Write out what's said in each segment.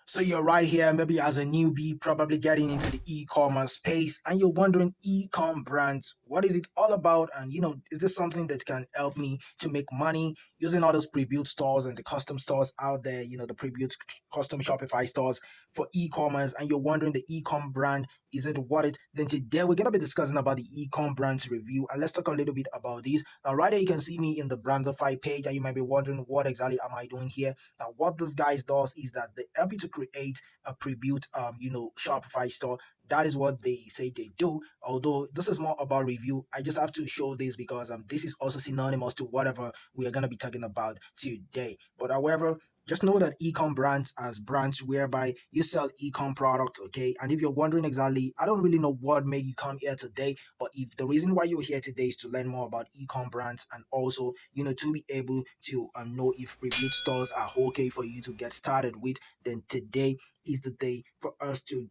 So you're right here, maybe as a newbie, probably getting into the e-commerce space, and you're wondering, Ecom Brands, what is it all about? And is this something that can help me to make money using all those pre-built stores and the custom stores out there? The pre-built custom Shopify stores for e-commerce, and you're wondering the Ecom Brand, is it worth it? Then today we're gonna be discussing about the Ecom Brands review, and let's talk a little bit about this. Now, right here you can see me in the Brandify page, and you might be wondering, what exactly am I doing here? Now, what this guys does is that they help you to create a pre-built, Shopify store. That is what they say they do. Although this is more about review, I just have to show this because this is also synonymous to whatever we are gonna be talking about today. But however, just know that Ecom Brands as brands whereby you sell ecom products, okay? And if you're wondering exactly, I don't really know what made you come here today, but if the reason why you're here today is to learn more about Ecom Brands and also, to be able to know if review stores are okay for you to get started with, then today is the day for us to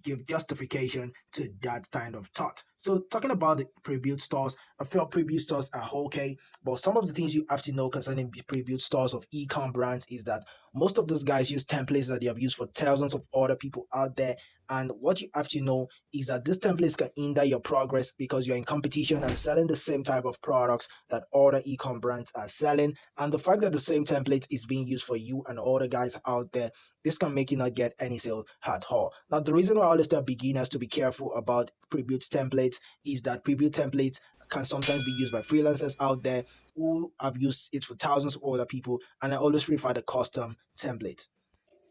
give justification to that kind of thought. So talking about the pre-built stores, I feel pre-built stores are okay, but some of the things you have to know concerning pre-built stores of Ecom Brands is that most of those guys use templates that they have used for thousands of other people out there. And what you have to know is that these templates can hinder your progress because you're in competition and selling the same type of products that other Ecom Brands are selling. And the fact that the same template is being used for you and other guys out there, this can make you not get any sale at all. Now, the reason why I always tell beginners to be careful about pre-built templates is that pre-built templates can sometimes be used by freelancers out there who have used it for thousands of other people, and I always prefer the custom template.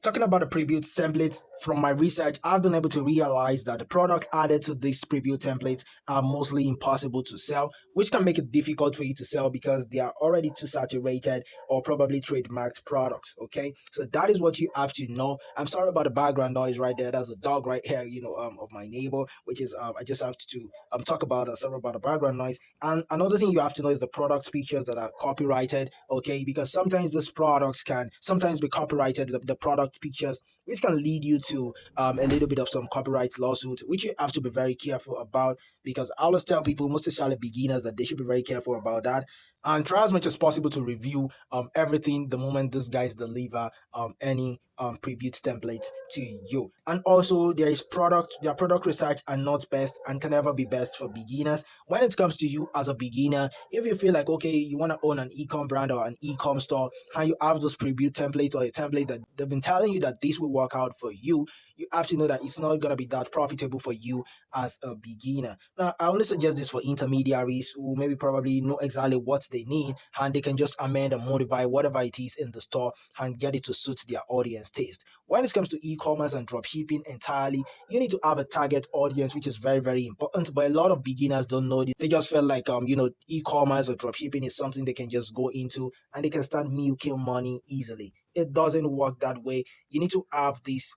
Talking about the pre-built templates, from my research, I've been able to realize that the products added to these pre-built templates are mostly impossible to sell, which can make it difficult for you to sell because they are already too saturated or probably trademarked products. Okay, so that is what you have to know. I'm sorry about the background noise right there. That's a dog right here, of my neighbor, which is I just have to talk about sorry about the background noise. And another thing you have to know is the product pictures that are copyrighted. Okay, because sometimes these products can sometimes be copyrighted, the product pictures, which can lead you to a little bit of some copyright lawsuit, which you have to be very careful about. Because I always tell people, most especially beginners, that they should be very careful about that and try as much as possible to review everything the moment these guys deliver any pre-built templates to you. And also their product research are not best and can never be best for beginners. When it comes to you as a beginner, if you feel like, okay, you want to own an ecom brand or an ecom store and you have those pre-built templates or a template that they've been telling you that this will work out for you, you have to know that it's not going to be that profitable for you as a beginner. Now, I only suggest this for intermediaries who maybe probably know exactly what they need and they can just amend and modify whatever it is in the store and get it to suit their audience taste. When it comes to e-commerce and dropshipping entirely, you need to have a target audience, which is very, very important. But a lot of beginners don't know this. They just feel like e-commerce or dropshipping is something they can just go into and they can start milking money easily. It doesn't work that way. You need to have this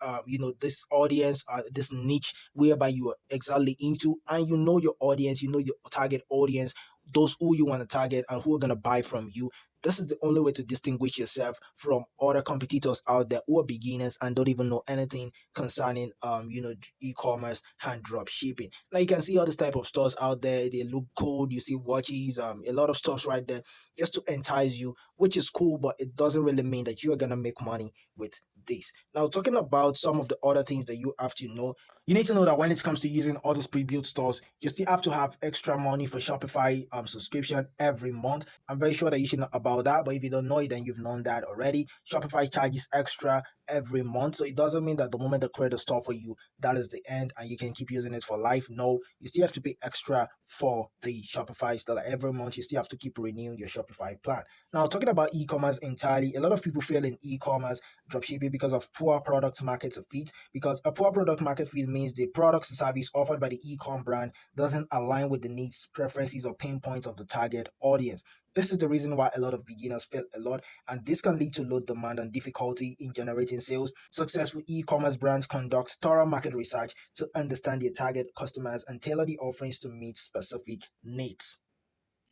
this audience, this niche whereby you are exactly into, and you know your audience, you know your target audience, those who you want to target and who are going to buy from you. This is the only way to distinguish yourself from other competitors out there who are beginners and don't even know anything concerning e-commerce and drop shipping. Now you can see all this type of stores out there. They look cool. You see watches, a lot of stuff right there just to entice you, which is cool, but it doesn't really mean that you are gonna make money with this. Now, talking about some of the other things that you have to know, you need to know that when it comes to using all these pre-built stores, you still have to have extra money for Shopify subscription every month. I'm very sure that you should know about that, but if you don't know it, then you've known that already. Shopify charges extra every month, so it doesn't mean that the moment they create a store for you, that is the end and you can keep using it for life. No, you still have to pay extra for the Shopify store. Like every month, you still have to keep renewing your Shopify plan. Now, talking about e-commerce entirely, a lot of people fail in e-commerce dropshipping because of poor product market fit. Because a poor product market fit means the products and service offered by the ecom brand doesn't align with the needs, preferences, or pain points of the target audience. This is the reason why a lot of beginners fail a lot, and this can lead to low demand and difficulty in generating sales. Successful e-commerce brands conduct thorough market research to understand their target customers and tailor the offerings to meet specific needs.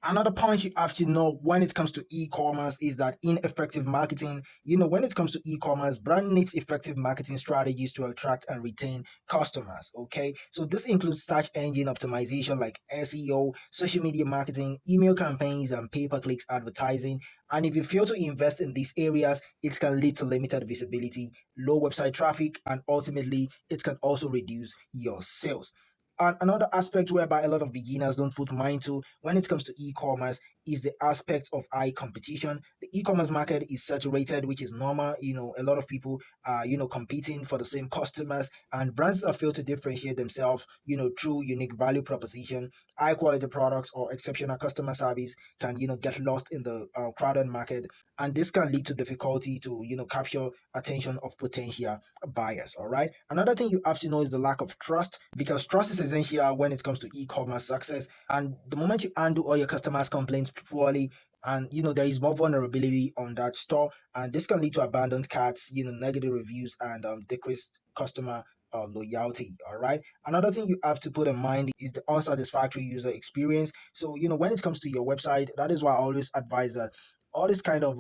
Another point you have to know when it comes to e-commerce is that ineffective marketing. When it comes to e-commerce, brand needs effective marketing strategies to attract and retain customers. Okay, so this includes search engine optimization like SEO, social media marketing, email campaigns, and pay-per-click advertising. And if you fail to invest in these areas, it can lead to limited visibility, low website traffic, and ultimately it can also reduce your sales. And another aspect whereby a lot of beginners don't put mind to when it comes to e-commerce is the aspect of high competition. The e-commerce market is saturated, which is normal. A lot of people are, competing for the same customers, and brands that fail to differentiate themselves, through unique value proposition, high quality products, or exceptional customer service can, get lost in the crowded market. And this can lead to difficulty to, capture attention of potential buyers. All right. Another thing you have to know is the lack of trust, because trust is essential when it comes to e-commerce success. And the moment you handle all your customers' complaints poorly, and there is more vulnerability on that store, and this can lead to abandoned carts, negative reviews, and decreased customer loyalty. All right. Another thing you have to put in mind is the unsatisfactory user experience. So when it comes to your website, that is why I always advise that all these kind of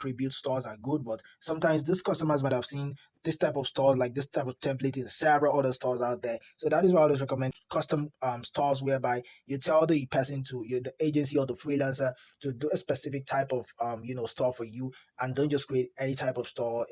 pre-built stores are good, but sometimes these customers might have seen this type of stores, like this type of template in several other stores out there. So that is why I always recommend custom stores, whereby you tell the person the agency or the freelancer to do a specific type of store for you, and don't just create any type of store,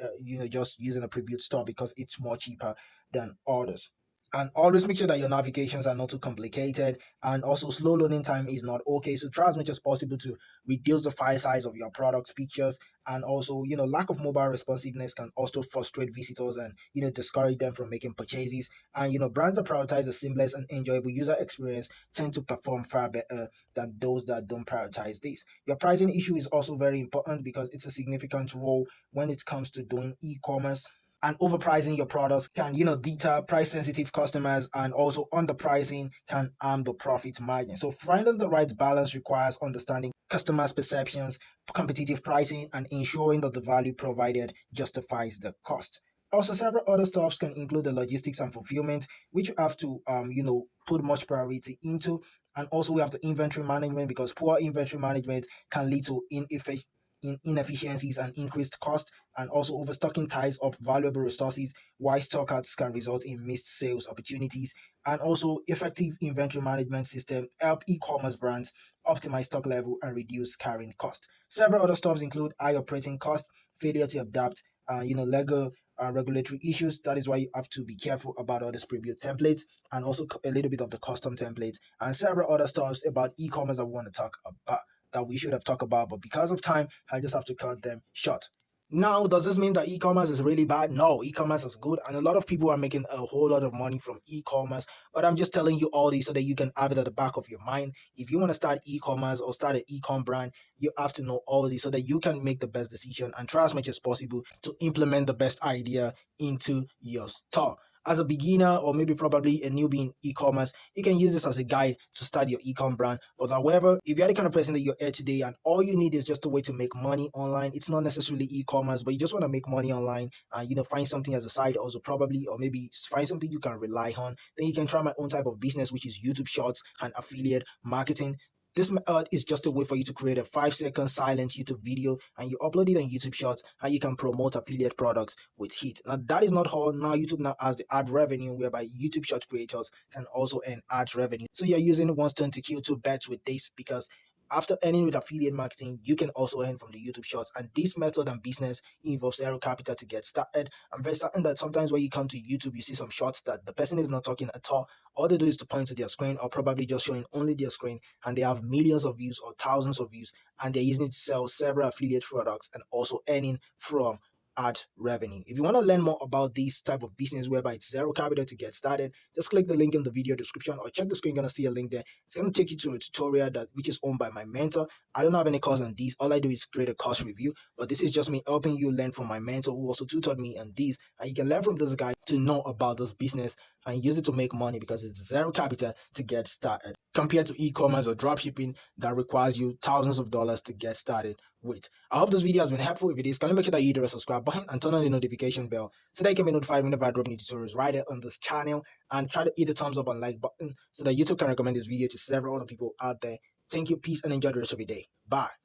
just using a pre-built store because it's more cheaper than others. And always make sure that your navigations are not too complicated, and also slow loading time is not okay. So try as much as possible to reduce the file size of your products pictures. And also, lack of mobile responsiveness can also frustrate visitors and discourage them from making purchases. And brands that prioritize a seamless and enjoyable user experience tend to perform far better than those that don't prioritize this. Your pricing issue is also very important, because it's a significant role when it comes to doing e-commerce. And overpricing your products can deter price sensitive customers, and also underpricing can harm the profit margin. So finding the right balance requires understanding customers perceptions, competitive pricing, and ensuring that the value provided justifies the cost. Also, several other stuffs can include the logistics and fulfillment, which you have to put much priority into. And also we have the inventory management, because poor inventory management can lead to inefficiencies and increased cost. And also overstocking ties up valuable resources, while stockouts can result in missed sales opportunities. And also effective inventory management system help e-commerce brands optimize stock level and reduce carrying cost. Several other stuffs include high operating cost, failure to adapt, legal regulatory issues. That is why you have to be careful about all these preview templates, and also a little bit of the custom templates, and several other stuffs about e-commerce that we want to talk about, that we should have talked about, but because of time, I just have to cut them short. Now, does this mean that e-commerce is really bad? No, e-commerce is good, and a lot of people are making a whole lot of money from e-commerce. But I'm just telling you all this so that you can have it at the back of your mind. If you want to start e-commerce or start an ecom brand, you have to know all this so that you can make the best decision and try as much as possible to implement the best idea into your store. As a beginner, or maybe probably a newbie in e-commerce, you can use this as a guide to start your ecom brand. But however, if you're the kind of person that you're here today and all you need is just a way to make money online, it's not necessarily e-commerce, but you just want to make money online and find something as a side also, probably, or maybe find something you can rely on, then you can try my own type of business, which is YouTube Shorts and affiliate marketing. This method is just a way for you to create a 5-second silent YouTube video, and you upload it on YouTube Shorts, and you can promote affiliate products with heat. Now that is not all. Now YouTube now has the ad revenue, whereby YouTube Short creators can also earn ad revenue. So you're using one stone to kill two birds with this, because after earning with affiliate marketing, you can also earn from the YouTube Shorts. And this method and business involves zero capital to get started. I'm very certain that sometimes when you come to YouTube, you see some shorts that the person is not talking at all. All they do is to point to their screen, or probably just showing only their screen, and they have millions of views or thousands of views, and they're using it to sell several affiliate products and also earning from ad revenue. If you want to learn more about this type of business whereby it's zero capital to get started, just click the link in the video description, or check the screen. You're gonna see a link there. It's gonna take you to a tutorial which is owned by my mentor. I don't have any course on these. All I do is create a course review, but this is just me helping you learn from my mentor, who also tutored me on these. And you can learn from this guy to know about this business and use it to make money, because it's zero capital to get started, compared to e-commerce or dropshipping that requires you thousands of dollars to get started with. I hope this video has been helpful. If it is, can you make sure that you hit the subscribe button and turn on the notification bell so that you can be notified whenever I drop new tutorials right here on this channel, and try to hit the thumbs up and like button so that YouTube can recommend this video to several other people out there Thank you, peace, and enjoy the rest of your day. Bye.